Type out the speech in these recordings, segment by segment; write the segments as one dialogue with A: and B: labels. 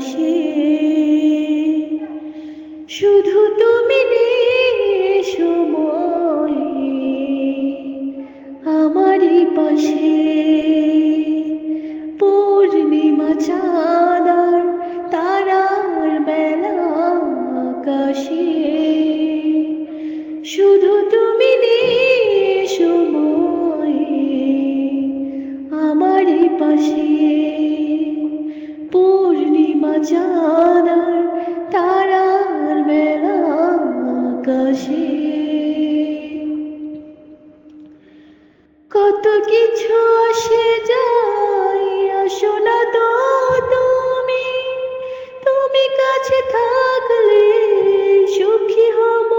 A: পাশে, শুধু তুমি নেই সময়ে আমারই পাশে। পূর্ণিমা চাঁদ আর তারার মেলা আকাশে, শুধু তুমি নেই সময়ে আমারই পাশে। পূর্ণিমা চাঁদ আর তারার মেলা আকাশে, কত কিছু আসে যায়, আসো না তো তুমি, তুমি কাছে থাকলে সুখী হব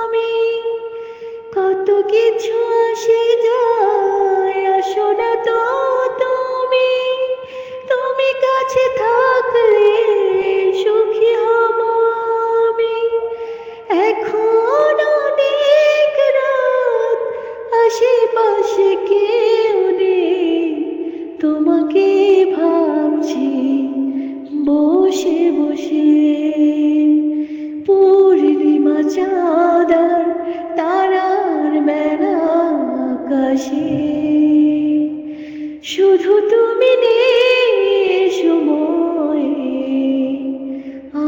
A: আমি। কত কিছু আসে যায়, আসো না তো তুমি, তুমি কাছে থাকলে সুখী হব আমি। এখন অনেক রাত, আশেপাশে কেউ নেই, তোমাকে ভাবছি বসে বসে। পূর্ণিমা চাঁদ আর তারার মেলা আকাশে, শুধু তুমি নেই সময়ে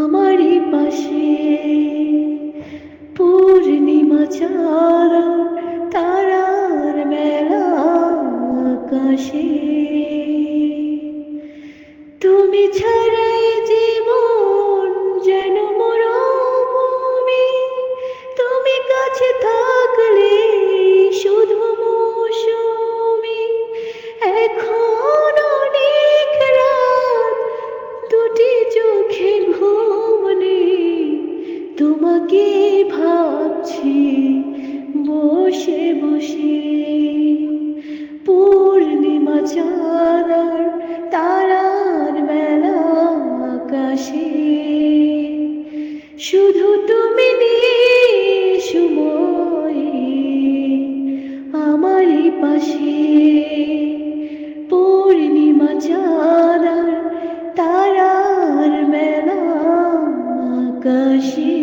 A: আমারই পাশে। পূর্ণিমা চাঁদ আর তারার মেলা আকাশে, তুমি ছাড়াই জীবন যেন মরুভূমি, তুমি কাছে থাকলে শুধু মৌসুমি। এখন অনেক রাত, দুটি চোখে ঘুম নেই, তোমাকে ভাবছি বসে বসে। পূর্ণিমা চাঁদ আর তারার মেলা আকাশে, শুধু তুমি নেই সময়ে আমারই পাশে। পূর্ণিমা চাঁদ আর তারার মেলা আকাশে।